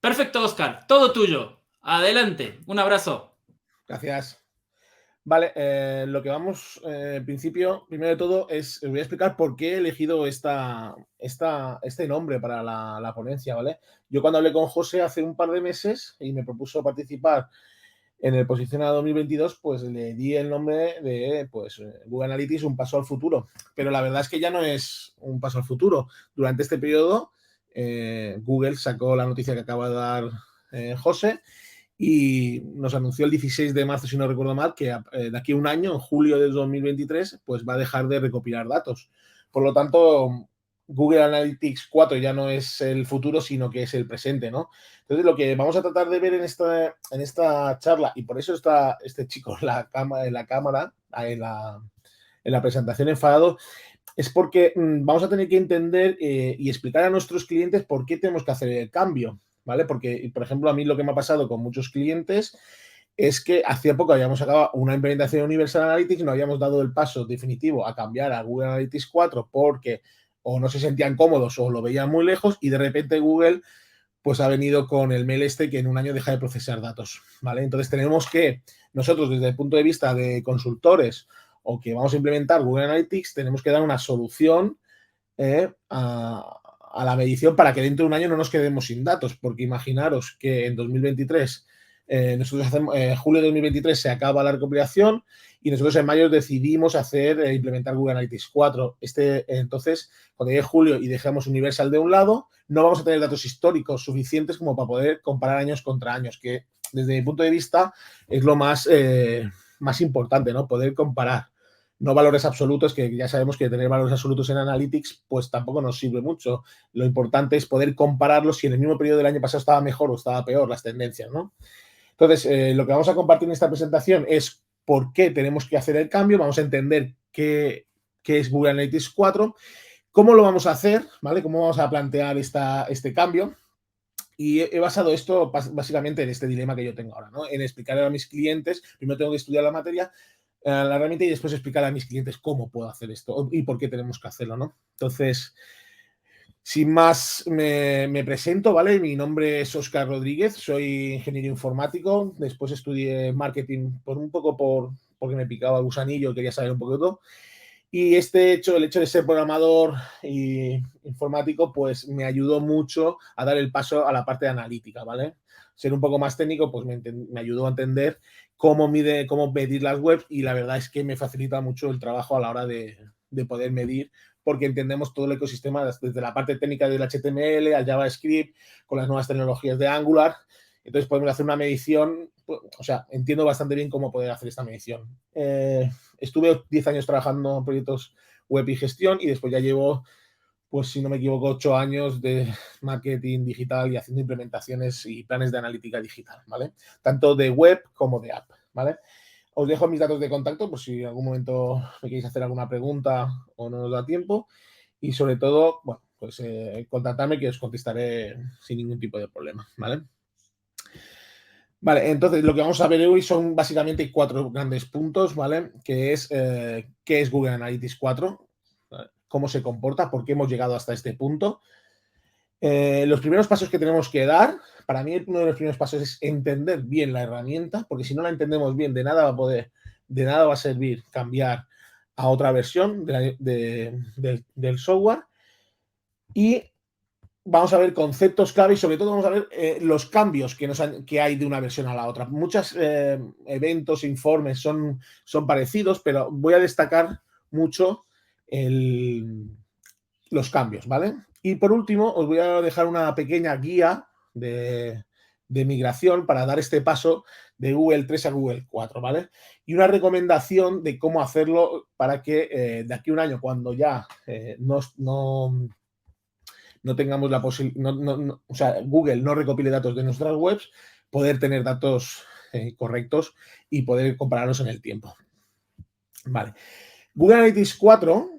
Perfecto, Oscar, todo tuyo. Adelante, un abrazo. Gracias. Vale, lo que vamos, en principio, primero de todo, os voy a explicar por qué he elegido este nombre para la ponencia, ¿vale? Yo cuando hablé con José hace un par de meses y me propuso participar en el Posicionado 2022, pues le di el nombre de Google Analytics, un paso al futuro. Pero la verdad es que ya no es un paso al futuro. Durante este periodo, Google sacó la noticia que acaba de dar José y nos anunció el 16 de marzo, si no recuerdo mal, que de aquí a un año, en julio de 2023, pues va a dejar de recopilar datos. Por lo tanto, Google Analytics 4 ya no es el futuro, sino que es el presente, ¿no? Entonces, lo que vamos a tratar de ver en esta charla, y por eso está este chico en la presentación enfadado, es porque vamos a tener que entender y explicar a nuestros clientes por qué tenemos que hacer el cambio, ¿vale? Porque, por ejemplo, a mí lo que me ha pasado con muchos clientes es que hacía poco habíamos acabado una implementación de Universal Analytics, no habíamos dado el paso definitivo a cambiar a Google Analytics 4 porque o no se sentían cómodos o lo veían muy lejos y de repente Google pues ha venido con el mail que en un año deja de procesar datos, ¿vale? Entonces tenemos que, nosotros desde el punto de vista de consultores o que vamos a implementar Google Analytics, tenemos que dar una solución a la medición para que dentro de un año no nos quedemos sin datos, porque imaginaros que en 2023, nosotros hacemos, julio de 2023 se acaba la recopilación y nosotros en mayo decidimos implementar Google Analytics 4. Entonces, cuando llegue julio y dejemos Universal de un lado, no vamos a tener datos históricos suficientes como para poder comparar años contra años, que desde mi punto de vista es lo más importante, ¿no? Poder comparar, no valores absolutos, que ya sabemos que tener valores absolutos en Analytics pues tampoco nos sirve mucho. Lo importante es poder compararlos si en el mismo periodo del año pasado estaba mejor o estaba peor las tendencias, ¿no? Entonces, lo que vamos a compartir en esta presentación es por qué tenemos que hacer el cambio, vamos a entender qué es Google Analytics 4, cómo lo vamos a hacer, ¿vale? Cómo vamos a plantear este cambio. Y he basado esto básicamente en este dilema que yo tengo ahora, ¿no? En explicar a mis clientes, primero tengo que estudiar la materia, la herramienta y después explicar a mis clientes cómo puedo hacer esto y por qué tenemos que hacerlo, ¿no? Entonces, sin más, me presento, ¿vale? Mi nombre es Óscar Rodríguez, soy ingeniero informático, después estudié marketing porque me picaba el gusanillo, quería saber un poco de todo. Y el hecho de ser programador y informático, pues me ayudó mucho a dar el paso a la parte de analítica, ¿vale? Ser un poco más técnico, pues me ayudó a entender cómo medir las webs y la verdad es que me facilita mucho el trabajo a la hora de poder medir porque entendemos todo el ecosistema desde la parte técnica del HTML al JavaScript, con las nuevas tecnologías de Angular. Entonces podemos hacer una medición, o sea, entiendo bastante bien cómo poder hacer esta medición. Estuve 10 años trabajando en proyectos web y gestión y después ya llevo, pues si no me equivoco, 8 años de marketing digital y haciendo implementaciones y planes de analítica digital, ¿vale? Tanto de web como de app, ¿vale? Os dejo mis datos de contacto por si en algún momento me queréis hacer alguna pregunta o no os da tiempo. Y sobre todo, bueno, pues contactadme que os contestaré sin ningún tipo de problema, ¿vale? Vale, entonces lo que vamos a ver hoy son básicamente 4 grandes puntos, ¿vale? Que es qué es Google Analytics 4, ¿vale? Cómo se comporta, por qué hemos llegado hasta este punto. Los primeros pasos que tenemos que dar, para mí uno de los primeros pasos es entender bien la herramienta, porque si no la entendemos bien, de nada va a servir cambiar a otra versión del software. Y vamos a ver conceptos clave y sobre todo vamos a ver los cambios que hay de una versión a la otra. Muchos eventos, informes son parecidos, pero voy a destacar mucho los cambios, ¿vale? Y por último, os voy a dejar una pequeña guía de migración para dar este paso de Google 3 a Google 4, ¿vale? Y una recomendación de cómo hacerlo para que de aquí a un año, cuando ya no tengamos la posibilidad, o sea, Google no recopile datos de nuestras webs, poder tener datos correctos y poder compararlos en el tiempo. Vale. Google Analytics 4,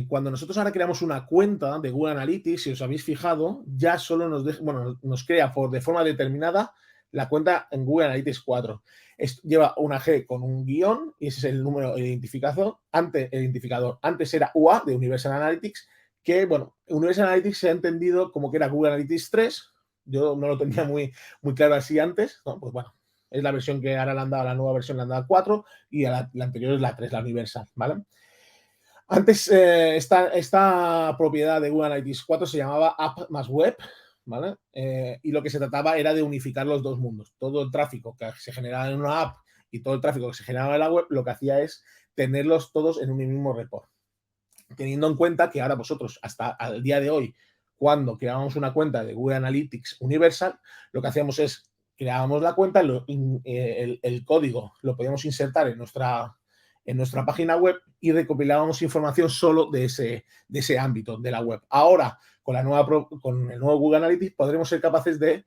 cuando nosotros ahora creamos una cuenta de Google Analytics, si os habéis fijado, ya solo nos crea de forma determinada la cuenta en Google Analytics 4. Lleva una G con un guión y ese es el número de identificador. Antes era UA de Universal Analytics, que, bueno, Universal Analytics se ha entendido como que era Google Analytics 3, Yo no lo tenía muy claro así antes, ¿no? Pues bueno, es la versión que ahora le han dado, la nueva versión le han dado 4 y la anterior es la 3, la Universal, ¿vale? Antes, esta propiedad de Google Analytics 4 se llamaba App más Web, ¿vale? Y lo que se trataba era de unificar los dos mundos. Todo el tráfico que se generaba en una app y todo el tráfico que se generaba en la web, lo que hacía es tenerlos todos en un mismo report. Teniendo en cuenta que ahora vosotros, hasta el día de hoy, cuando creábamos una cuenta de Google Analytics Universal, lo que hacíamos es creábamos la cuenta, el código lo podíamos insertar en nuestra página web y recopilábamos información solo de ese ámbito de la web. Ahora, con el nuevo Google Analytics, podremos ser capaces de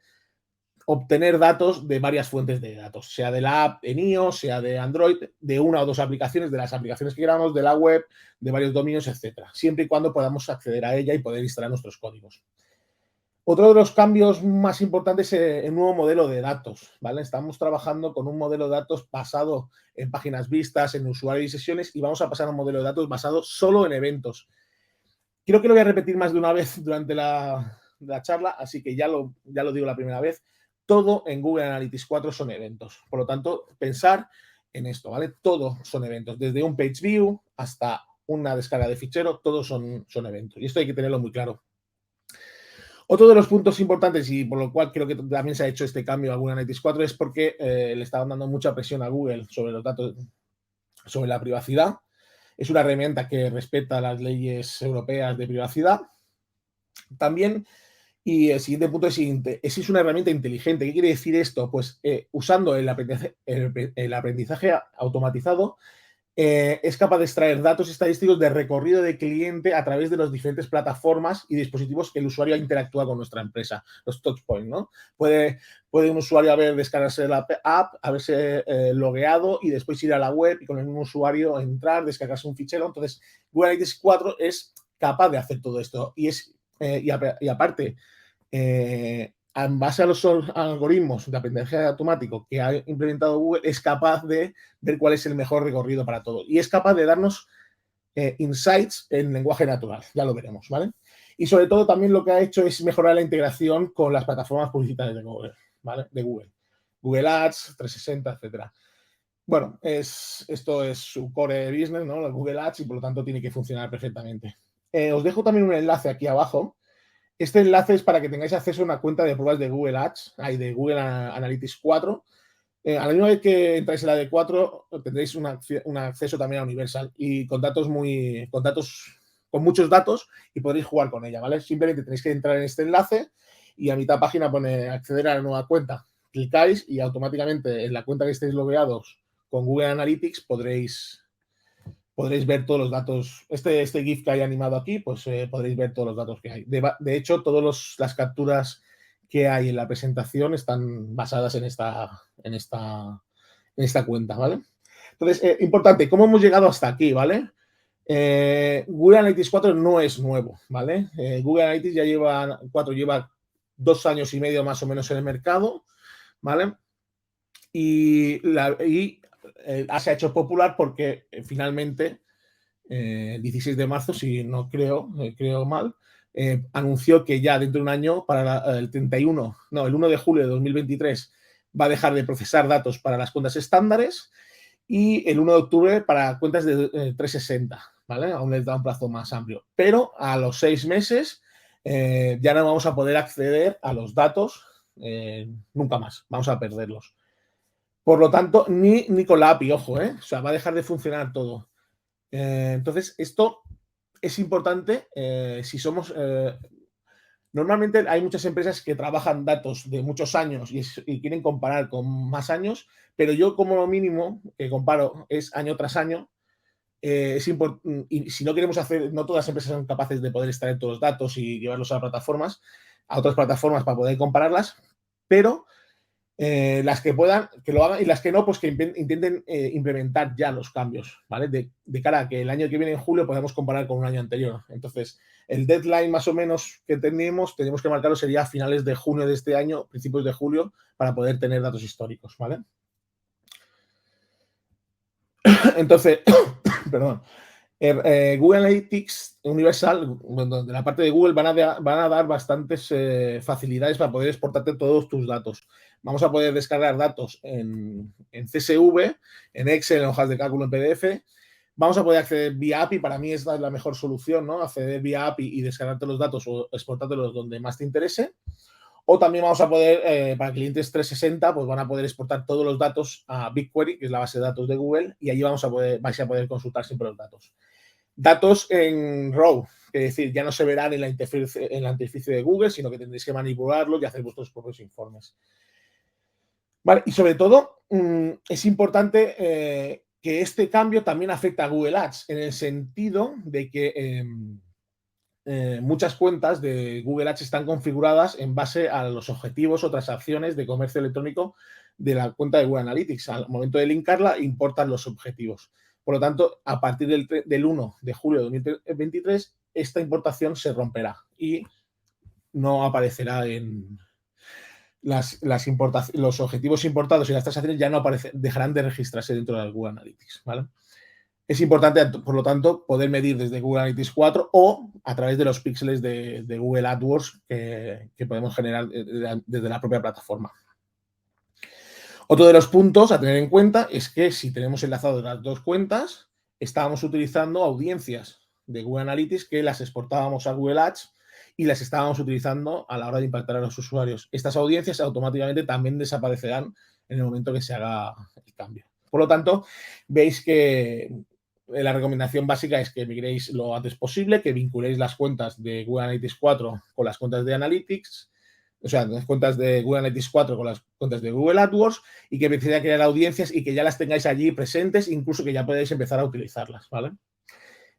obtener datos de varias fuentes de datos, sea de la app en iOS, sea de Android, de una o dos aplicaciones, de las aplicaciones que queramos, de la web, de varios dominios, etcétera, siempre y cuando podamos acceder a ella y poder instalar nuestros códigos. Otro de los cambios más importantes es el nuevo modelo de datos, ¿vale? Estamos trabajando con un modelo de datos basado en páginas vistas, en usuarios y sesiones, y vamos a pasar a un modelo de datos basado solo en eventos. Creo que lo voy a repetir más de una vez durante la charla, así que ya lo digo la primera vez. Todo en Google Analytics 4 son eventos. Por lo tanto, pensar en esto, ¿vale? Todo son eventos. Desde un page view hasta una descarga de fichero, todos son eventos. Y esto hay que tenerlo muy claro. Otro de los puntos importantes y por lo cual creo que también se ha hecho este cambio a Google Analytics 4 es porque le estaban dando mucha presión a Google sobre los datos, sobre la privacidad. Es una herramienta que respeta las leyes europeas de privacidad. También, y el siguiente punto es una herramienta inteligente. ¿Qué quiere decir esto? Pues usando el aprendizaje automatizado, es capaz de extraer datos estadísticos de recorrido de cliente a través de las diferentes plataformas y dispositivos que el usuario interactúa con nuestra empresa, los touchpoints, ¿no? Puede un usuario descargarse la app, haberse logueado y después ir a la web y con el mismo usuario entrar, descargarse un fichero. Entonces, Google Analytics 4 es capaz de hacer todo esto y aparte, en base a los algoritmos de aprendizaje automático que ha implementado Google, es capaz de ver cuál es el mejor recorrido para todo. Y es capaz de darnos insights en lenguaje natural. Ya lo veremos, ¿vale? Y sobre todo también lo que ha hecho es mejorar la integración con las plataformas publicitarias de Google, ¿vale? De Google. Google Ads, 360, etcétera. Bueno, esto es su core business, ¿no? Google Ads, y por lo tanto tiene que funcionar perfectamente. Os dejo también un enlace aquí abajo. Este enlace es para que tengáis acceso a una cuenta de pruebas de Google Ads, de Google Analytics 4. A la misma vez que entráis en la de 4, tendréis un acceso también a Universal y con muchos datos y podréis jugar con ella, ¿vale? Simplemente tenéis que entrar en este enlace y a mitad de página pone acceder a la nueva cuenta. Clicáis y automáticamente en la cuenta que estéis logueados con Google Analytics podréis ver todos los datos. Este GIF que hay animado aquí, pues podréis ver todos los datos que hay. De hecho, todas las capturas que hay en la presentación están basadas en esta cuenta, ¿vale? Entonces, importante, ¿cómo hemos llegado hasta aquí, ¿vale? Google Analytics 4 no es nuevo, ¿vale? Google Analytics lleva 2 años y medio más o menos en el mercado, ¿vale? Y se ha hecho popular porque finalmente, el 16 de marzo, si no creo mal, anunció que ya dentro de un año, para el 1 de julio de 2023, va a dejar de procesar datos para las cuentas estándares y el 1 de octubre para cuentas de 360, ¿vale? Aún les da un plazo más amplio. Pero a los 6 meses ya no vamos a poder acceder a los datos nunca más, vamos a perderlos. Por lo tanto, ni con la API, ojo, o sea, va a dejar de funcionar todo. Entonces, esto es importante si somos... normalmente hay muchas empresas que trabajan datos de muchos años y quieren comparar con más años, pero yo como mínimo que comparo es año tras año. Y si no queremos no todas las empresas son capaces de poder extraer todos los datos y llevarlos a otras plataformas para poder compararlas, pero las que puedan, que lo hagan, y las que no, pues que intenten implementar ya los cambios, ¿vale? De cara a que el año que viene, en julio, podamos comparar con un año anterior. Entonces, el deadline más o menos que tenemos que marcarlo sería a finales de junio de este año, principios de julio, para poder tener datos históricos, ¿vale? Entonces, perdón. Google Analytics Universal, de la parte de Google, van a dar bastantes facilidades para poder exportarte todos tus datos. Vamos a poder descargar datos en CSV, en Excel, en hojas de cálculo, en PDF. Vamos a poder acceder vía API. Para mí esta es la mejor solución, ¿no? Acceder vía API y descargarte los datos o exportártelos donde más te interese. O también vamos a poder, para clientes 360, pues van a poder exportar todos los datos a BigQuery, que es la base de datos de Google, y allí vais a poder consultar siempre los datos. Datos en RAW, es decir, ya no se verán en la interfaz de Google, sino que tendréis que manipularlos y hacer vuestros propios informes. Vale, y sobre todo, es importante que este cambio también afecta a Google Ads, en el sentido de que muchas cuentas de Google Ads están configuradas en base a los objetivos o transacciones de comercio electrónico de la cuenta de Google Analytics. Al momento de linkarla, importan los objetivos. Por lo tanto, a partir del 1 de julio de 2023, esta importación se romperá y no aparecerá en los objetivos importados y las transacciones ya no dejarán de registrarse dentro de Google Analytics, ¿vale? Es importante, por lo tanto, poder medir desde Google Analytics 4 o a través de los píxeles de Google AdWords que podemos generar desde la propia plataforma. Otro de los puntos a tener en cuenta es que si tenemos enlazado las dos cuentas, estábamos utilizando audiencias de Google Analytics que las exportábamos a Google Ads y las estábamos utilizando a la hora de impactar a los usuarios. Estas audiencias automáticamente también desaparecerán en el momento que se haga el cambio. Por lo tanto, veis que la recomendación básica es que migréis lo antes posible, que vinculéis las cuentas de Google Analytics 4 con las cuentas de Analytics, o sea, las cuentas de Google Analytics 4 con las cuentas de Google AdWords y que empecéis a crear audiencias y que ya las tengáis allí presentes, incluso que ya podáis empezar a utilizarlas, ¿vale?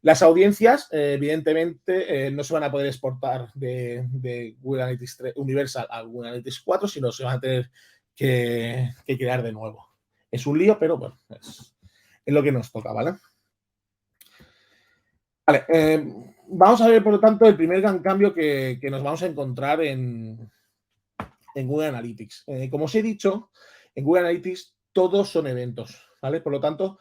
Las audiencias, evidentemente, no se van a poder exportar de Google Analytics 3 Universal a Google Analytics 4, sino se van a tener que crear de nuevo. Es un lío, pero bueno, es lo que nos toca, ¿vale? Vale, vamos a ver, por lo tanto, el primer gran cambio que nos vamos a encontrar en Google Analytics. Como os he dicho, en Google Analytics todos son eventos, ¿vale? Por lo tanto,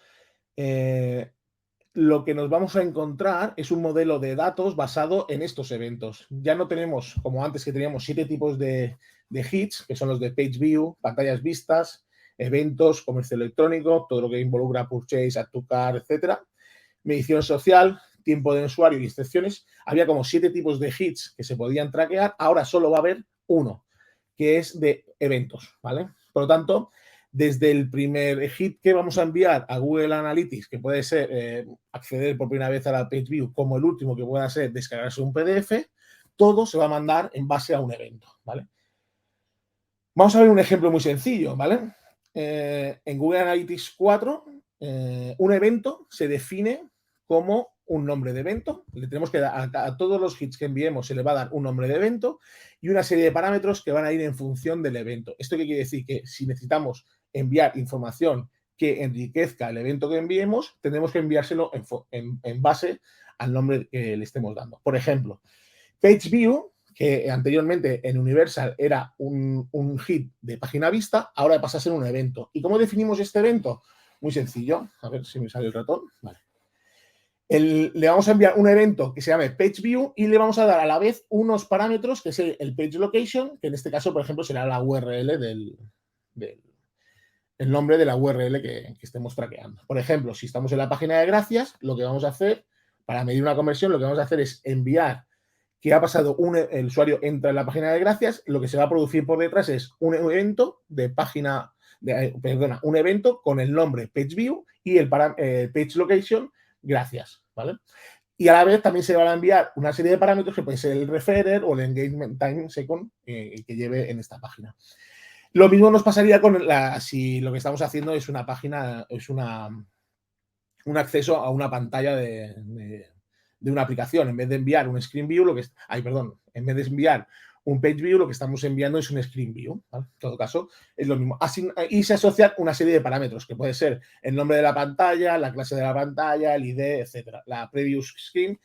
lo que nos vamos a encontrar es un modelo de datos basado en estos eventos. Ya no tenemos, como antes, que teníamos 7 tipos de hits, que son los de Page View, pantallas vistas, eventos, comercio electrónico, todo lo que involucra purchase, add to cart, etcétera. Medición social, tiempo de usuario y excepciones. Había como 7 tipos de hits que se podían traquear. Ahora solo va a haber uno, que es de eventos, ¿vale? Por lo tanto, desde el primer hit que vamos a enviar a Google Analytics, que puede ser acceder por primera vez a la Page View, como el último que pueda ser descargarse un PDF, todo se va a mandar en base a un evento, ¿vale? Vamos a ver un ejemplo muy sencillo, ¿vale? En Google Analytics 4, un evento se define como un nombre de evento. Le tenemos que dar a todos los hits que enviemos, se le va a dar un nombre de evento y una serie de parámetros que van a ir en función del evento. ¿Esto qué quiere decir? Que si necesitamos enviar información que enriquezca el evento que enviemos, tendremos que enviárselo en base al nombre que le estemos dando. Por ejemplo, Page View, que anteriormente en Universal era un hit de página vista, ahora pasa a ser un evento. ¿Y cómo definimos este evento? Muy sencillo. A ver si me sale el ratón. Vale. Le vamos a enviar un evento que se llame Page View y le vamos a dar a la vez unos parámetros que es el Page Location, que en este caso, por ejemplo, será la URL el nombre de la URL que estemos traqueando. Por ejemplo, si estamos en la página de gracias, lo que vamos a hacer, para medir una conversión, lo que vamos a hacer es enviar que ha pasado el usuario entra en la página de gracias, lo que se va a producir por detrás es un evento de página, un evento con el nombre Page View y el Page Location gracias, ¿vale? Y a la vez también se van a enviar una serie de parámetros que puede ser el referrer o el engagement time second que lleve en esta página. Lo mismo nos pasaría si lo que estamos haciendo es una página, es un acceso a una pantalla de una aplicación. En vez de enviar un screen view, en vez de enviar un page view, lo que estamos enviando es un screen view, ¿vale? En todo caso, es lo mismo. Y se asocian una serie de parámetros, que puede ser el nombre de la pantalla, la clase de la pantalla, el ID, etcétera, la previous screen.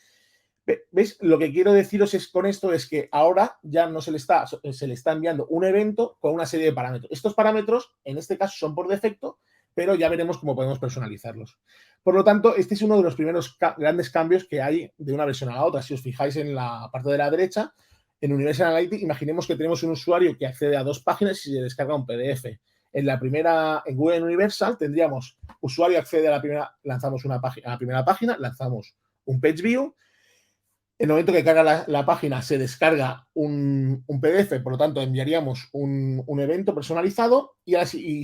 ¿Veis? Lo que quiero deciros con esto es que ahora ya no se le está enviando un evento con una serie de parámetros. Estos parámetros, en este caso, son por defecto, pero ya veremos cómo podemos personalizarlos. Por lo tanto, este es uno de los primeros grandes cambios que hay de una versión a la otra. Si os fijáis en la parte de la derecha, en Universal Analytics, imaginemos que tenemos un usuario que accede a 2 páginas y se descarga un PDF. En Google Universal tendríamos usuario accede a la primera, lanzamos una página, a la primera página, lanzamos un page view. En el momento que carga la página se descarga un PDF, por lo tanto enviaríamos un evento personalizado y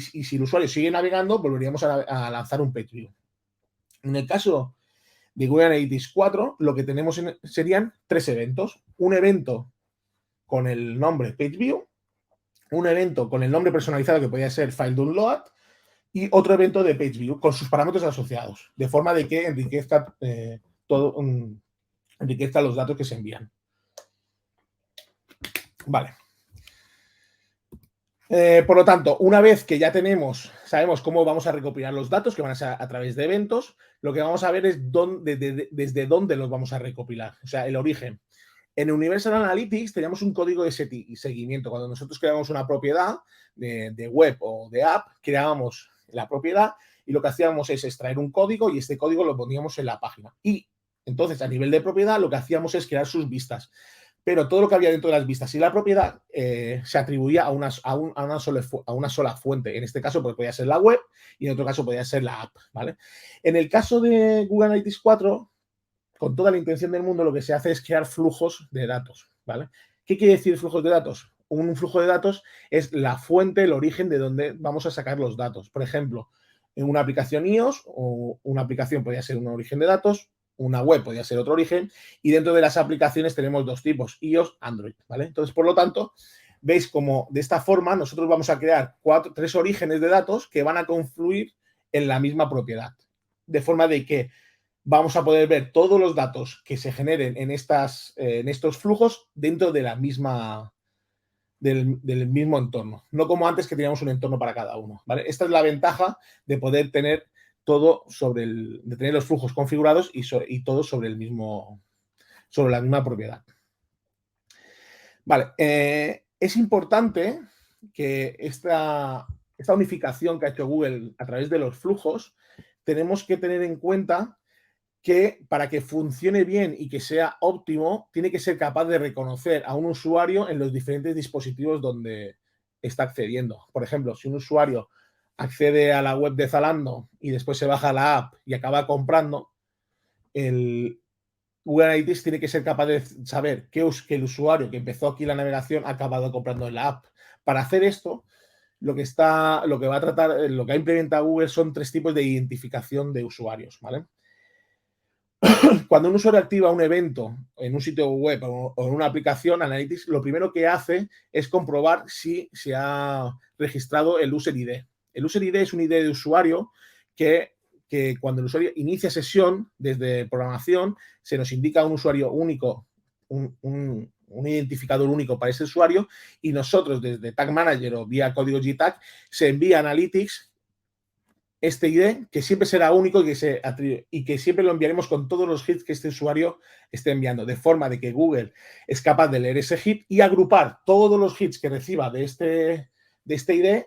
si el usuario sigue navegando, volveríamos a lanzar un page view. En el caso de Google Analytics 4, lo que tenemos serían 3 eventos. Un evento con el nombre page view, un evento con el nombre personalizado que podría ser file download y otro evento de page view con sus parámetros asociados, de forma de que enriquezca enriquezca los datos que se envían. Vale. Por lo tanto, una vez que ya sabemos cómo vamos a recopilar los datos, que van a ser a través de eventos, lo que vamos a ver es desde dónde los vamos a recopilar, o sea, el origen. En Universal Analytics teníamos un código de seguimiento. Cuando nosotros creábamos una propiedad de web o de app, creábamos la propiedad y lo que hacíamos es extraer un código y este código lo poníamos en la página. Y entonces, a nivel de propiedad, lo que hacíamos es crear sus vistas. Pero todo lo que había dentro de las vistas y la propiedad se atribuía a una sola fuente. En este caso, pues, podía ser la web y en otro caso podía ser la app, ¿vale? En el caso de Google Analytics 4, con toda la intención del mundo, lo que se hace es crear flujos de datos, ¿vale? ¿Qué quiere decir flujos de datos? Un flujo de datos es la fuente, el origen de donde vamos a sacar los datos. Por ejemplo, en una aplicación iOS o una aplicación podría ser un origen de datos, una web podría ser otro origen, y dentro de las aplicaciones tenemos 2 tipos, iOS, Android, ¿vale? Entonces, por lo tanto, veis como de esta forma nosotros vamos a crear 3 orígenes de datos que van a confluir en la misma propiedad, de forma de que vamos a poder ver todos los datos que se generen en estos flujos dentro de del mismo entorno. No como antes que teníamos un entorno para cada uno, ¿vale? Esta es la ventaja de poder tener todo de tener los flujos configurados y todo sobre la misma propiedad. Vale, es importante que esta unificación que ha hecho Google a través de los flujos, tenemos que tener en cuenta que para que funcione bien y que sea óptimo, tiene que ser capaz de reconocer a un usuario en los diferentes dispositivos donde está accediendo. Por ejemplo, si un usuario accede a la web de Zalando y después se baja la app y acaba comprando, el Google Analytics tiene que ser capaz de saber que el usuario que empezó aquí la navegación ha acabado comprando en la app. Para hacer esto, lo que ha implementado Google son 3 tipos de identificación de usuarios, ¿vale? Cuando un usuario activa un evento en un sitio web o en una aplicación, Analytics, lo primero que hace es comprobar si se ha registrado el User ID. El User ID es un ID de usuario que cuando el usuario inicia sesión desde programación, se nos indica un usuario único, un identificador único para ese usuario y nosotros desde Tag Manager o vía código GTag se envía a Analytics este ID que siempre será único y que siempre lo enviaremos con todos los hits que este usuario esté enviando, de forma de que Google es capaz de leer ese hit y agrupar todos los hits que reciba de este ID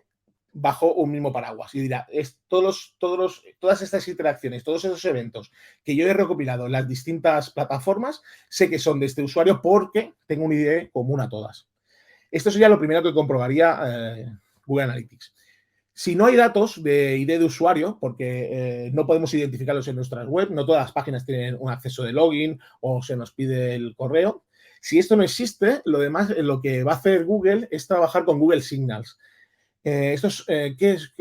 bajo un mismo paraguas. Y dirá, todas estas interacciones, todos esos eventos que yo he recopilado en las distintas plataformas, sé que son de este usuario porque tengo un ID común a todas. Esto sería lo primero que comprobaría Google Analytics. Si no hay datos de ID de usuario, porque no podemos identificarlos en nuestras web, no todas las páginas tienen un acceso de login o se nos pide el correo. Si esto no existe, lo que va a hacer Google es trabajar con Google Signals. ¿Qué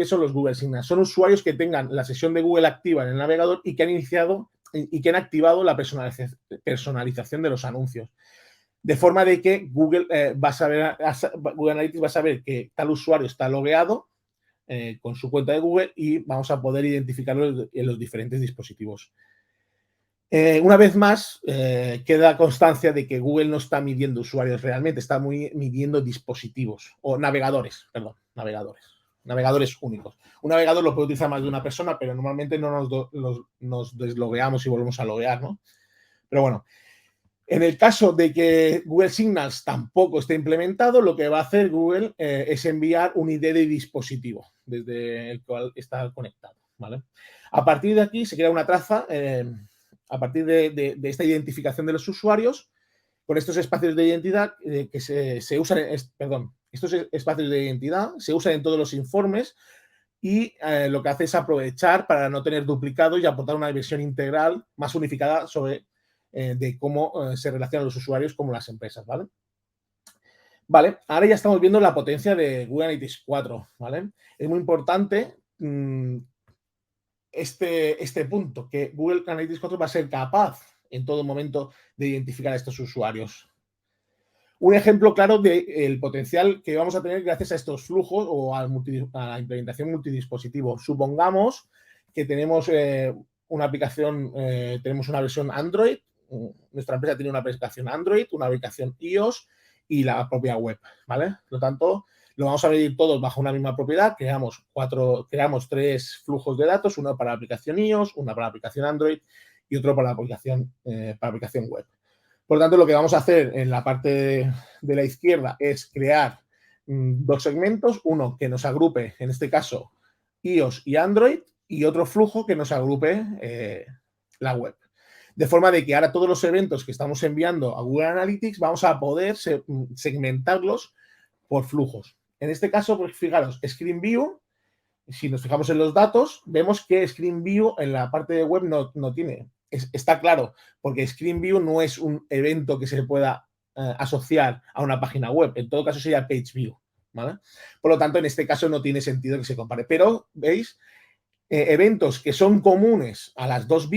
son los Google Signals? Son usuarios que tengan la sesión de Google activa en el navegador y que han activado la personalización de los anuncios. De forma de que Google Analytics va a saber que tal usuario está logueado con su cuenta de Google y vamos a poder identificarlo en los diferentes dispositivos. Una vez más, queda constancia de que Google no está midiendo usuarios realmente, está midiendo dispositivos o navegadores únicos. Un navegador lo puede utilizar más de una persona, pero normalmente no nos deslogueamos y volvemos a loguear, ¿no? Pero bueno, en el caso de que Google Signals tampoco esté implementado, lo que va a hacer Google es enviar un ID de dispositivo, desde el cual está conectado, ¿vale? A partir de aquí se crea una traza, a partir de esta identificación de los usuarios, con estos espacios de identidad que se usan, estos espacios de identidad se usan en todos los informes y lo que hace es aprovechar para no tener duplicados y aportar una visión integral más unificada sobre de cómo se relacionan los usuarios con las empresas, ¿vale? Vale, ahora ya estamos viendo la potencia de Google Analytics 4, ¿vale? Es muy importante este punto, que Google Analytics 4 va a ser capaz en todo momento de identificar a estos usuarios. Un ejemplo claro del potencial que vamos a tener gracias a estos flujos o a la implementación multidispositivo. Supongamos que tenemos una aplicación, tenemos una versión Android, nuestra empresa tiene una aplicación Android, una aplicación iOS y la propia web, ¿vale? Por lo tanto, lo vamos a medir todos bajo una misma propiedad, creamos 3 flujos de datos, uno para la aplicación iOS, una para la aplicación Android y otro para la aplicación web. Por lo tanto, lo que vamos a hacer en la parte de la izquierda es crear 2 segmentos, uno que nos agrupe, en este caso, iOS y Android, y otro flujo que nos agrupe la web. De forma de que ahora todos los eventos que estamos enviando a Google Analytics vamos a poder segmentarlos por flujos. En este caso, pues fijaros, Screen View, si nos fijamos en los datos, vemos que Screen View en la parte de web no tiene. Está claro, porque Screen View no es un evento que se pueda asociar a una página web. En todo caso sería Page View, ¿vale? Por lo tanto, en este caso no tiene sentido que se compare. Pero, ¿veis? Eventos que son comunes a las dos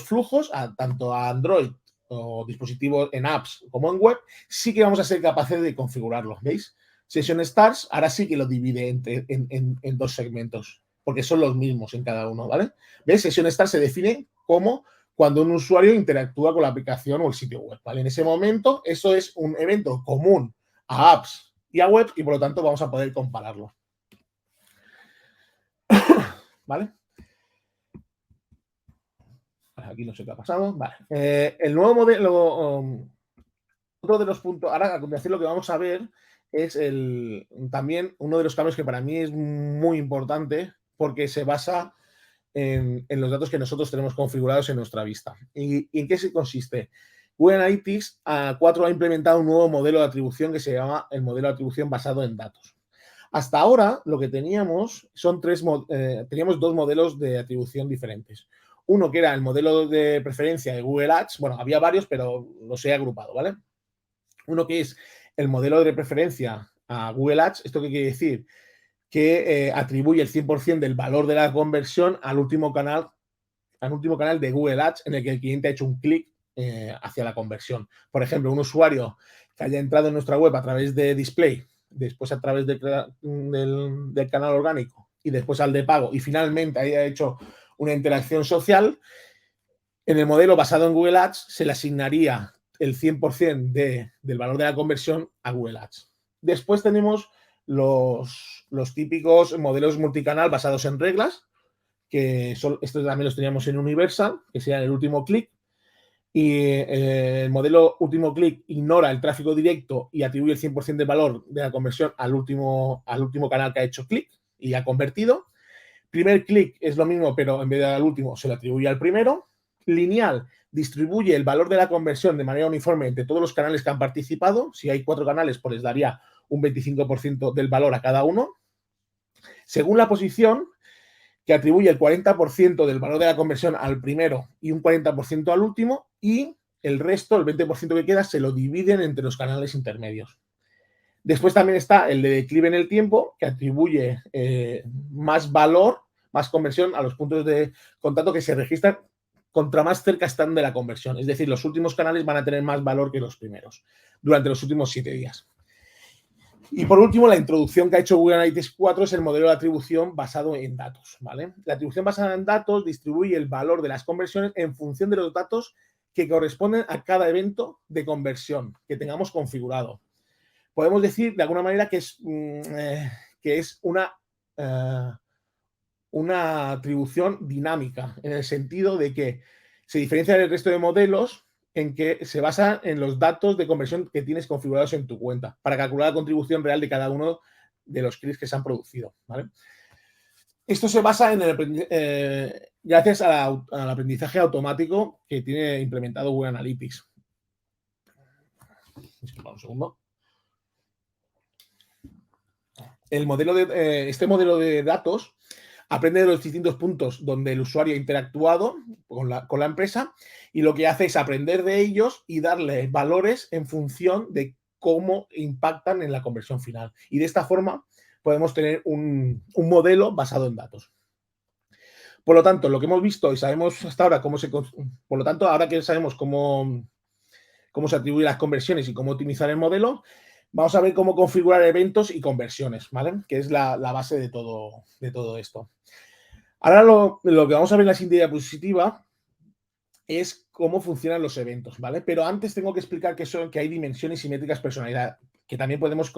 flujos, tanto a Android o dispositivos en apps como en web, sí que vamos a ser capaces de configurarlos, ¿veis? Session Stars ahora sí que lo divide en 2 segmentos, porque son los mismos en cada uno, ¿vale? ¿Ves? Session Stars se define como cuando un usuario interactúa con la aplicación o el sitio web, ¿vale? En ese momento, eso es un evento común a apps y a web y por lo tanto vamos a poder compararlo. ¿Vale? Aquí no sé qué ha pasado. Vale. El nuevo modelo, otro de los puntos, ahora a continuación lo que vamos a ver es también uno de los cambios que para mí es muy importante porque se basa en los datos que nosotros tenemos configurados en nuestra vista. ¿Y en qué se consiste? Google Analytics 4 ha implementado un nuevo modelo de atribución que se llama el modelo de atribución basado en datos. Hasta ahora lo que teníamos teníamos 2 modelos de atribución diferentes. Uno que era el modelo de preferencia de Google Ads, bueno, había varios, pero los he agrupado, ¿vale? Uno que es el modelo de preferencia a Google Ads. ¿Esto qué quiere decir? Que atribuye el 100% del valor de la conversión al último canal de Google Ads en el que el cliente ha hecho un clic hacia la conversión. Por ejemplo, un usuario que haya entrado en nuestra web a través de display, después a través del canal orgánico y después al de pago y finalmente haya hecho una interacción social, en el modelo basado en Google Ads se le asignaría el 100% del valor de la conversión a Google Ads. Después tenemos los típicos modelos multicanal basados en reglas, que estos también los teníamos en Universal, que sería el último clic, y el modelo último clic ignora el tráfico directo y atribuye el 100% de valor de la conversión al último canal que ha hecho clic y ha convertido. Primer clic es lo mismo, pero en vez de al último se le atribuye al primero. Lineal distribuye el valor de la conversión de manera uniforme entre todos los canales que han participado. Si hay 4 canales, pues les daría un 25% del valor a cada uno. Según la posición, que atribuye el 40% del valor de la conversión al primero y un 40% al último, y el resto, el 20% que queda, se lo dividen entre los canales intermedios. Después también está el de declive en el tiempo, que atribuye más valor, más conversión a los puntos de contacto que se registran contra más cerca están de la conversión. Es decir, los últimos canales van a tener más valor que los primeros durante los últimos 7 días. Y por último, la introducción que ha hecho Google Analytics 4 es el modelo de atribución basado en datos, ¿vale? La atribución basada en datos distribuye el valor de las conversiones en función de los datos que corresponden a cada evento de conversión que tengamos configurado. Podemos decir, de alguna manera, que es una atribución dinámica, en el sentido de que se diferencia del resto de modelos en que se basa en los datos de conversión que tienes configurados en tu cuenta para calcular la contribución real de cada uno de los clics que se han producido, ¿vale? Esto se basa en gracias al aprendizaje automático que tiene implementado Google Analytics. Disculpa un segundo. Este modelo de datos aprende de los distintos puntos donde el usuario ha interactuado con la empresa y lo que hace es aprender de ellos y darle valores en función de cómo impactan en la conversión final. Y de esta forma podemos tener un modelo basado en datos. Por lo tanto, lo que hemos visto y sabemos hasta ahora por lo tanto, ahora que sabemos cómo se atribuyen las conversiones y cómo optimizar el modelo, vamos a ver cómo configurar eventos y conversiones, ¿vale? Que es la base de todo esto. Ahora lo que vamos a ver en la siguiente diapositiva es cómo funcionan los eventos, ¿vale? Pero antes tengo que explicar que hay dimensiones y métricas personalidad, que también podemos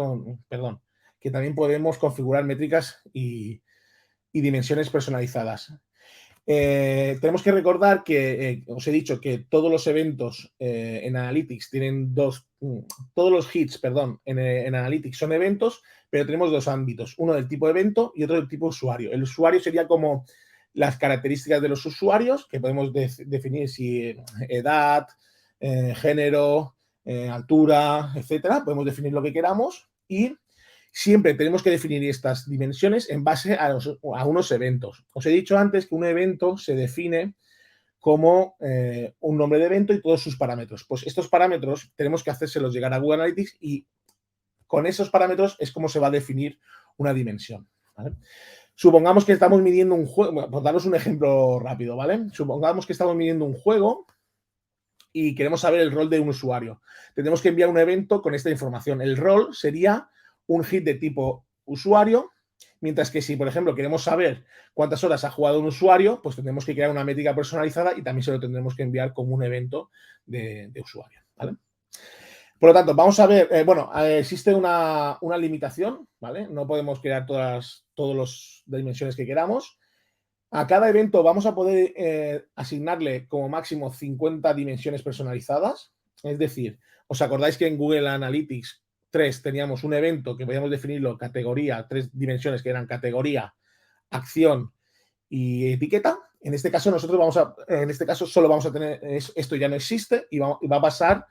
configurar métricas y dimensiones personalizadas. Tenemos que recordar que os he dicho que todos los eventos en Analytics tienen todos los hits, en Analytics son eventos, pero tenemos dos ámbitos, uno del tipo evento y otro del tipo usuario. El usuario sería como las características de los usuarios, que podemos definir si edad, género, altura, etcétera. Podemos definir lo que queramos y siempre tenemos que definir estas dimensiones en base a unos eventos. Os he dicho antes que un evento se define como un nombre de evento y todos sus parámetros. Pues estos parámetros tenemos que hacérselos llegar a Google Analytics y con esos parámetros es como se va a definir una dimensión, ¿vale? Supongamos que estamos midiendo un juego, bueno, por daros un ejemplo rápido, ¿vale? Supongamos que estamos midiendo un juego y queremos saber el rol de un usuario. Tendremos que enviar un evento con esta información. El rol sería un hit de tipo usuario, mientras que si, por ejemplo, queremos saber cuántas horas ha jugado un usuario, pues tendremos que crear una métrica personalizada y también se lo tendremos que enviar como un evento de usuario, ¿vale? Por lo tanto, vamos a ver, existe una limitación, ¿vale? No podemos crear todas las dimensiones que queramos. A cada evento vamos a poder asignarle como máximo 50 dimensiones personalizadas. Es decir, ¿os acordáis que en Google Analytics 3 teníamos un evento que podíamos definirlo categoría, 3 dimensiones que eran categoría, acción y etiqueta? En este caso solo vamos a tener, esto ya no existe y va a pasar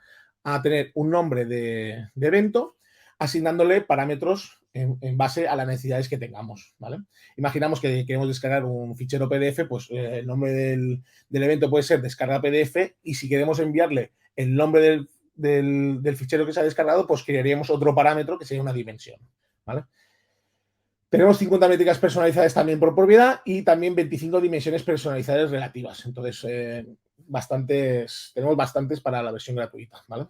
a tener un nombre de evento asignándole parámetros en base a las necesidades que tengamos, ¿vale? Imaginamos que queremos descargar un fichero PDF, pues el nombre del evento puede ser descarga PDF y si queremos enviarle el nombre del fichero que se ha descargado, pues crearíamos otro parámetro que sería una dimensión, ¿vale? Tenemos 50 métricas personalizadas también por propiedad y también 25 dimensiones personalizadas relativas. Entonces, tenemos bastantes para la versión gratuita, ¿vale?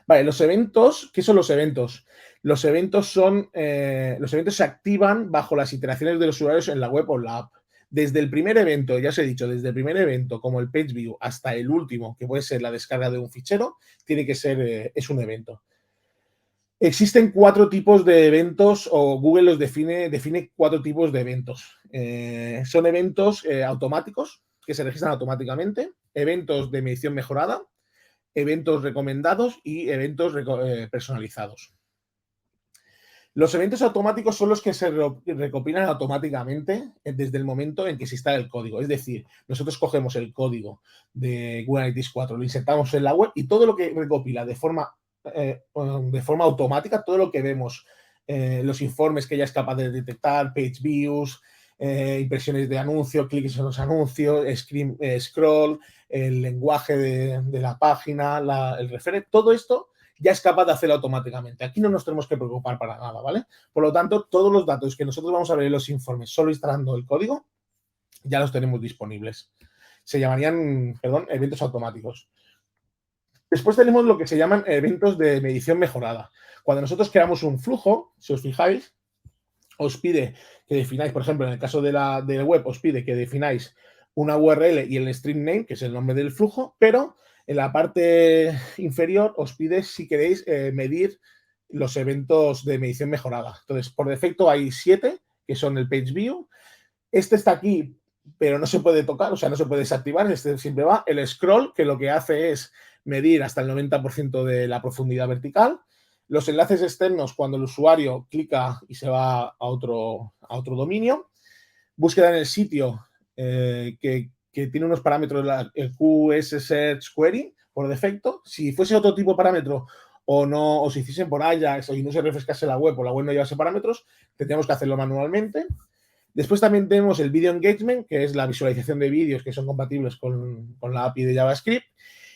Vale, los eventos, ¿qué son los eventos? Los eventos se activan bajo las iteraciones de los usuarios en la web o la app. Desde el primer evento, ya os he dicho, desde el primer evento, como el page view, hasta el último, que puede ser la descarga de un fichero, tiene que ser, es un evento. Existen 4 tipos de eventos, o Google los define 4 tipos de eventos. Son eventos automáticos, que se registran automáticamente, eventos de medición mejorada, eventos recomendados y eventos personalizados. Los eventos automáticos son los que se recopilan automáticamente desde el momento en que se instala el código. Es decir, nosotros cogemos el código de Google Analytics 4, lo insertamos en la web y todo lo que recopila de forma automática, todo lo que vemos, los informes que ella es capaz de detectar, page views, impresiones de anuncio, clics en los anuncios, scroll, el lenguaje de la página, el referent, todo esto ya es capaz de hacerlo automáticamente. Aquí no nos tenemos que preocupar para nada, ¿vale? Por lo tanto, todos los datos que nosotros vamos a ver en los informes solo instalando el código, ya los tenemos disponibles. Se llamarían, eventos automáticos. Después tenemos lo que se llaman eventos de medición mejorada. Cuando nosotros creamos un flujo, si os fijáis, os pide que defináis, por ejemplo, en el caso de la web, os pide que defináis una URL y el stream name, que es el nombre del flujo, pero en la parte inferior os pide si queréis medir los eventos de medición mejorada. Entonces, por defecto hay 7, que son el page view. Este está aquí, pero no se puede tocar, o sea, no se puede desactivar, este siempre va. El scroll, que lo que hace es medir hasta el 90% de la profundidad vertical. Los enlaces externos, cuando el usuario clica y se va a otro dominio. búsqueda en el sitio que tiene unos parámetros, el QS Search Query, por defecto. Si fuese otro tipo de parámetro o no, o si hiciesen por Ajax y no se refrescase la web o la web no llevase parámetros, tendríamos que hacerlo manualmente. Después también tenemos el Video Engagement, que es la visualización de vídeos que son compatibles con la API de JavaScript,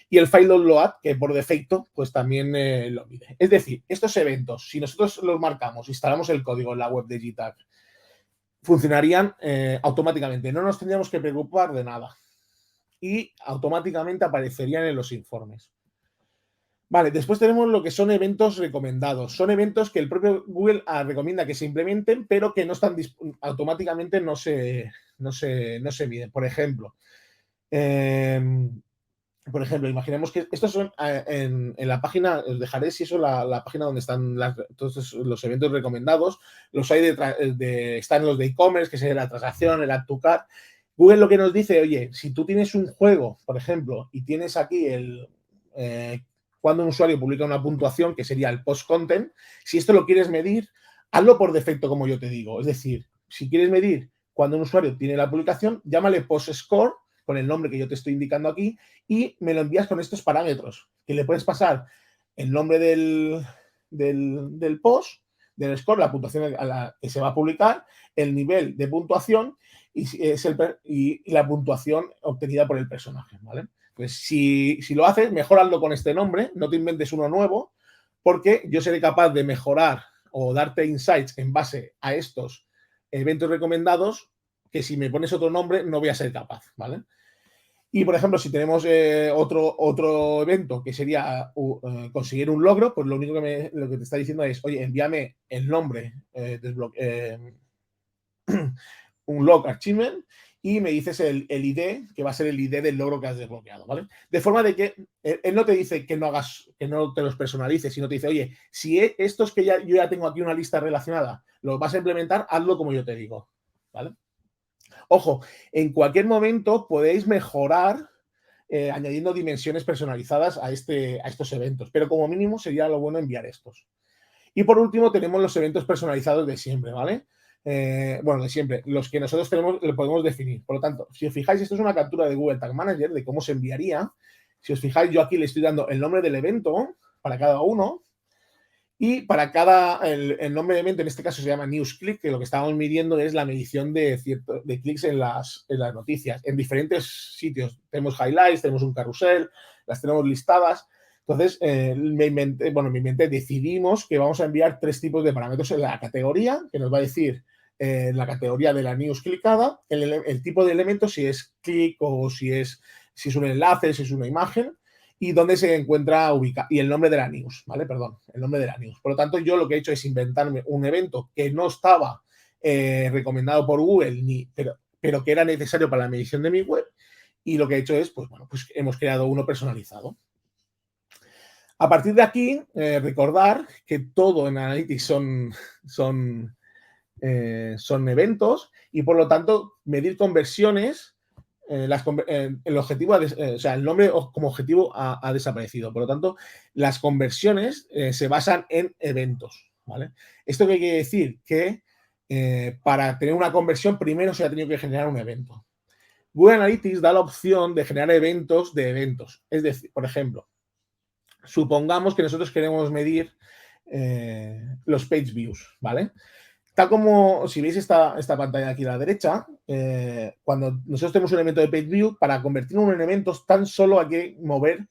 y el File Load, que por defecto pues también lo mide. Es decir, estos eventos, si nosotros los marcamos, instalamos el código en la web de GTAG, funcionarían automáticamente. No nos tendríamos que preocupar de nada. Y automáticamente aparecerían en los informes. Vale, después tenemos lo que son eventos recomendados. Son eventos que el propio Google recomienda que se implementen, pero que no están automáticamente no se miden. Por ejemplo, imaginemos que estos son en la página, os dejaré si eso la página donde están todos los eventos recomendados. Los hay están los de e-commerce, que es la transacción, el add to cart. Google lo que nos dice, oye, si tú tienes un juego, por ejemplo, y tienes aquí cuando un usuario publica una puntuación, que sería el post-content, si esto lo quieres medir, hazlo por defecto, como yo te digo. Es decir, si quieres medir cuando un usuario tiene la publicación, llámale post-score, con el nombre que yo te estoy indicando aquí, y me lo envías con estos parámetros, que le puedes pasar el nombre del post, del score, la puntuación a la que se va a publicar, el nivel de puntuación y la puntuación obtenida por el personaje, ¿vale? Pues si lo haces, mejorarlo con este nombre, no te inventes uno nuevo, porque yo seré capaz de mejorar o darte insights en base a estos eventos recomendados, que si me pones otro nombre no voy a ser capaz, ¿vale? Y, por ejemplo, si tenemos otro evento que sería conseguir un logro, pues lo único lo que te está diciendo es, oye, envíame el nombre, un log achievement, y me dices el ID, que va a ser el ID del logro que has desbloqueado, ¿vale? De forma de que él no te dice que no te los personalices, sino te dice, oye, si estos que yo ya tengo aquí una lista relacionada, los vas a implementar, hazlo como yo te digo, ¿vale? Ojo, en cualquier momento podéis mejorar añadiendo dimensiones personalizadas a estos eventos, pero como mínimo sería lo bueno enviar estos. Y por último tenemos los eventos personalizados de siempre, ¿vale? De siempre, los que nosotros lo podemos definir. Por lo tanto, si os fijáis, esto es una captura de Google Tag Manager de cómo se enviaría. Si os fijáis, yo aquí le estoy dando el nombre del evento para cada uno. Y para el nombre de evento, en este caso se llama NewsClick, que lo que estamos midiendo es la medición de clics en las noticias. En diferentes sitios tenemos highlights, tenemos un carrusel, las tenemos listadas. Entonces, decidimos que vamos a enviar 3 tipos de parámetros en la categoría, que nos va a decir la categoría de la news clicada, el tipo de elemento, si es clic o si es un enlace, si es una imagen, y dónde se encuentra ubicado, y el nombre de la news, ¿vale? Perdón, el nombre de la news. Por lo tanto, yo lo que he hecho es inventarme un evento que no estaba recomendado por Google, pero que era necesario para la medición de mi web, y lo que he hecho es, pues hemos creado uno personalizado. A partir de aquí, recordar que todo en Analytics son eventos, y por lo tanto, medir conversiones. El objetivo, el nombre como objetivo ha desaparecido. Por lo tanto, las conversiones se basan en eventos, ¿vale? ¿Esto qué quiere decir? Que para tener una conversión primero se ha tenido que generar un evento. Google Analytics da la opción de generar eventos de eventos. Es decir, por ejemplo, supongamos que nosotros queremos medir los page views, ¿vale? Tal como, si veis esta pantalla aquí a la derecha, cuando nosotros tenemos un elemento de page view, para convertirlo en un elemento tan solo hay que mover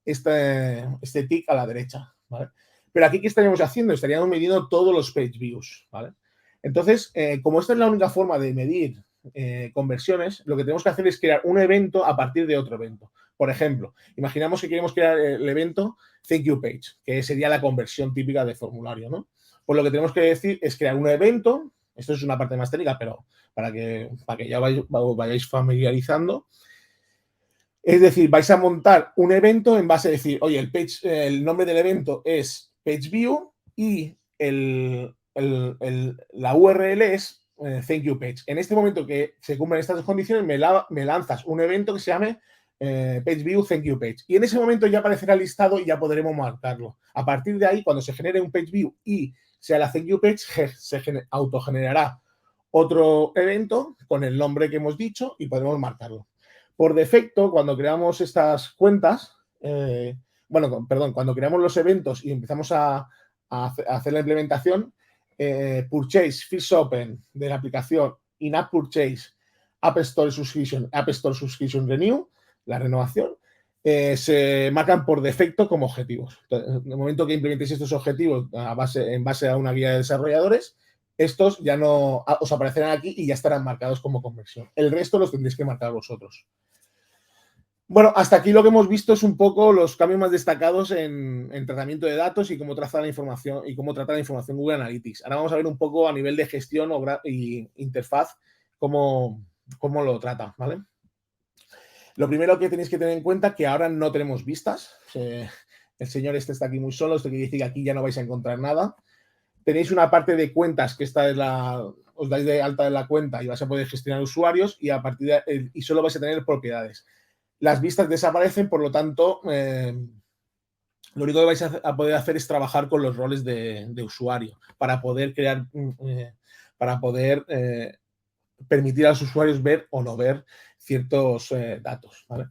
este tick a la derecha, ¿vale? Pero aquí, ¿qué estaríamos haciendo? Estaríamos midiendo todos los page views, ¿vale? Entonces, como esta es la única forma de medir conversiones, lo que tenemos que hacer es crear un evento a partir de otro evento. Por ejemplo, imaginamos que queremos crear el evento Thank You Page, que sería la conversión típica de formulario, ¿no? Pues lo que tenemos que decir es crear un evento. Esto es una parte más técnica, pero para que ya vayáis familiarizando. Es decir, vais a montar un evento en base a decir, oye, el nombre del evento es PageView y la URL es Thank You Page. En este momento que se cumplen estas dos condiciones, me lanzas un evento que se llame PageView Thank You Page. Y en ese momento ya aparecerá listado y ya podremos marcarlo. A partir de ahí, cuando se genere un PageView y sea la Thank You Page, se autogenerará otro evento con el nombre que hemos dicho y podemos marcarlo. Por defecto, cuando creamos estas cuentas, cuando creamos los eventos y empezamos a hacer la implementación, Purchase, Fees Open de la aplicación, In-App Purchase, App Store Subscription Renew, la renovación, se marcan por defecto como objetivos. Entonces, en el momento que implementéis estos objetivos en base a una guía de desarrolladores, estos ya no os aparecerán aquí y ya estarán marcados como conversión. El resto los tendréis que marcar vosotros. Bueno, hasta aquí lo que hemos visto es un poco los cambios más destacados en tratamiento de datos y cómo trata la información Google Analytics. Ahora vamos a ver un poco a nivel de gestión y interfaz cómo lo trata, ¿vale? Lo primero que tenéis que tener en cuenta es que ahora no tenemos vistas. El señor este está aquí muy solo, esto quiere decir que aquí ya no vais a encontrar nada. Tenéis una parte de cuentas, que esta es os dais de alta de la cuenta y vais a poder gestionar usuarios y a partir y solo vais a tener propiedades. Las vistas desaparecen, por lo tanto, lo único que vais a poder hacer es trabajar con los roles de usuario para poder crear, permitir a los usuarios ver o no ver ciertos datos, ¿vale?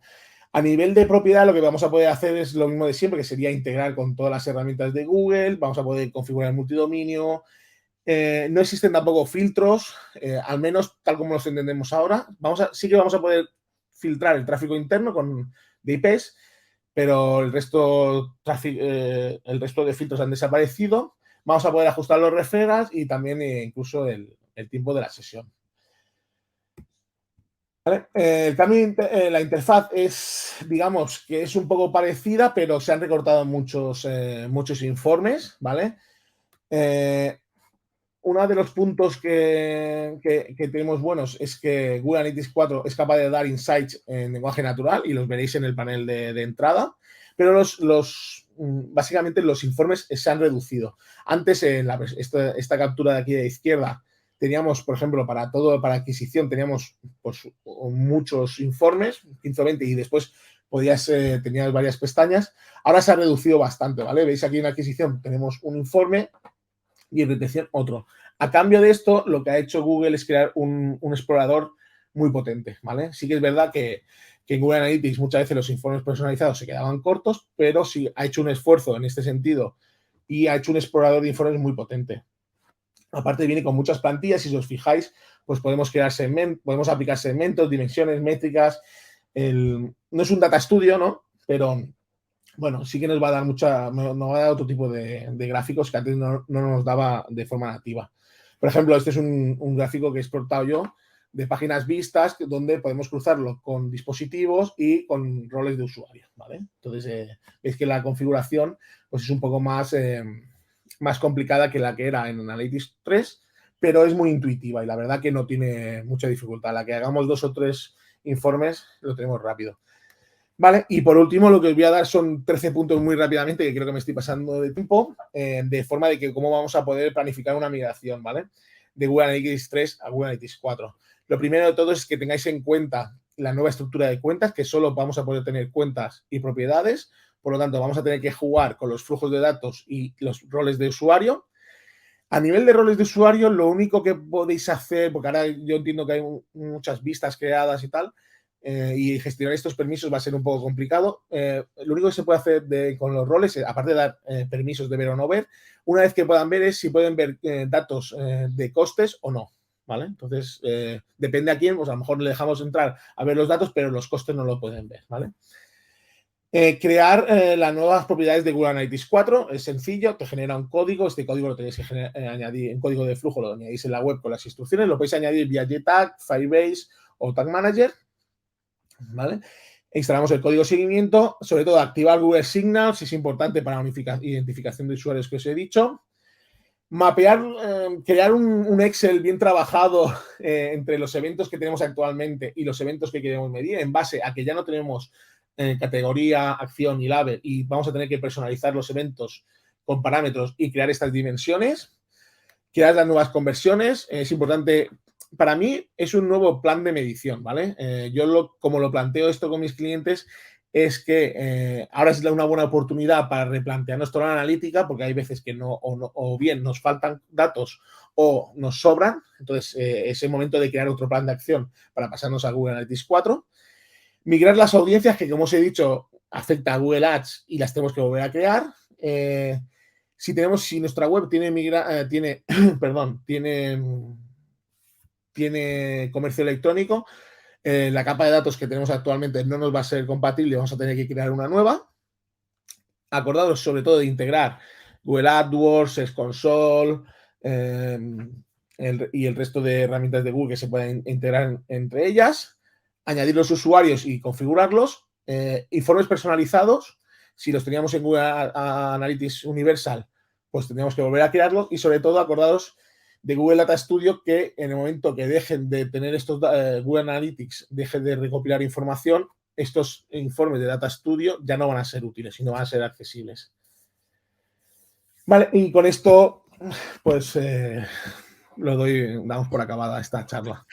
A nivel de propiedad, lo que vamos a poder hacer es lo mismo de siempre, que sería integrar con todas las herramientas de Google, vamos a poder configurar el multidominio. No existen tampoco filtros, al menos tal como los entendemos ahora. Sí que vamos a poder filtrar el tráfico interno de IPs, pero el resto de filtros han desaparecido. Vamos a poder ajustar los referrals y también incluso el tiempo de la sesión. ¿Vale? La interfaz digamos que es un poco parecida, pero se han recortado muchos informes, ¿vale? Uno de los puntos que tenemos buenos es que Google Analytics 4 es capaz de dar insights en lenguaje natural y los veréis en el panel de entrada, pero básicamente los informes se han reducido. Antes, en esta captura de aquí de izquierda, teníamos, por ejemplo, para adquisición, teníamos pues, muchos informes, 15 o 20, y después tenías varias pestañas. Ahora se ha reducido bastante, ¿vale? Veis aquí en adquisición tenemos un informe y en retención otro. A cambio de esto, lo que ha hecho Google es crear un explorador muy potente, ¿vale? Sí que es verdad que en Google Analytics muchas veces los informes personalizados se quedaban cortos, pero sí ha hecho un esfuerzo en este sentido y ha hecho un explorador de informes muy potente. Aparte viene con muchas plantillas y si os fijáis, pues podemos aplicar segmentos, dimensiones, métricas. No es un data studio, ¿no? Pero bueno, sí que nos va a dar otro tipo de gráficos que antes no nos daba de forma nativa. Por ejemplo, este es un gráfico que he exportado yo de páginas vistas donde podemos cruzarlo con dispositivos y con roles de usuario, ¿vale? Entonces, veis que la configuración pues es un poco más complicada que la que era en Analytics 3, pero es muy intuitiva y la verdad que no tiene mucha dificultad. La que hagamos 2 o 3 informes lo tenemos rápido. Vale, y por último lo que os voy a dar son 13 puntos muy rápidamente, que creo que me estoy pasando de tiempo, de forma de que cómo vamos a poder planificar una migración, ¿vale? De Google Analytics 3 a Google Analytics 4. Lo primero de todo es que tengáis en cuenta la nueva estructura de cuentas, que solo vamos a poder tener cuentas y propiedades, por lo tanto vamos a tener que jugar con los flujos de datos y los roles de usuario. A nivel de roles de usuario, lo único que podéis hacer, porque ahora yo entiendo que hay muchas vistas creadas y tal, y gestionar estos permisos va a ser un poco complicado. Lo único que se puede hacer con los roles, aparte de dar permisos de ver o no ver, una vez que puedan ver es si pueden ver datos de costes o no, ¿vale? Entonces, depende a quién, pues a lo mejor le dejamos entrar a ver los datos, pero los costes no lo pueden ver, ¿vale? Crear las nuevas propiedades de Google Analytics 4 es sencillo, te genera un código, este código lo tenéis que añadir en código de flujo, lo añadís en la web con las instrucciones, lo podéis añadir vía JTag, Firebase o Tag Manager, ¿vale? Instalamos el código de seguimiento, sobre todo activar Google Signals, es importante para la identificación de usuarios que os he dicho. Mapear, crear un Excel bien trabajado entre los eventos que tenemos actualmente y los eventos que queremos medir en base a que ya no tenemos categoría, acción y label y vamos a tener que personalizar los eventos con parámetros y crear estas dimensiones. Crear las nuevas conversiones, es importante. Para mí es un nuevo plan de medición, ¿vale? Como lo planteo esto con mis clientes, es que ahora es una buena oportunidad para replantearnos toda la analítica, porque hay veces que o bien nos faltan datos o nos sobran. Entonces, es el momento de crear otro plan de acción para pasarnos a Google Analytics 4. Migrar las audiencias, que como os he dicho, afecta a Google Ads y las tenemos que volver a crear. Si nuestra web tiene comercio electrónico, la capa de datos que tenemos actualmente no nos va a ser compatible, vamos a tener que crear una nueva. Acordados sobre todo de integrar Google AdWords, Search Console y el resto de herramientas de Google que se pueden integrar entre ellas. Añadir los usuarios y configurarlos. Informes personalizados. Si los teníamos en Google Analytics Universal, pues tendríamos que volver a crearlos. Y sobre todo, acordados de Google Data Studio, que en el momento que dejen de tener estos Google Analytics, deje de recopilar información, estos informes de Data Studio ya no van a ser útiles, sino van a ser accesibles. Vale, y con esto, pues damos por acabada esta charla.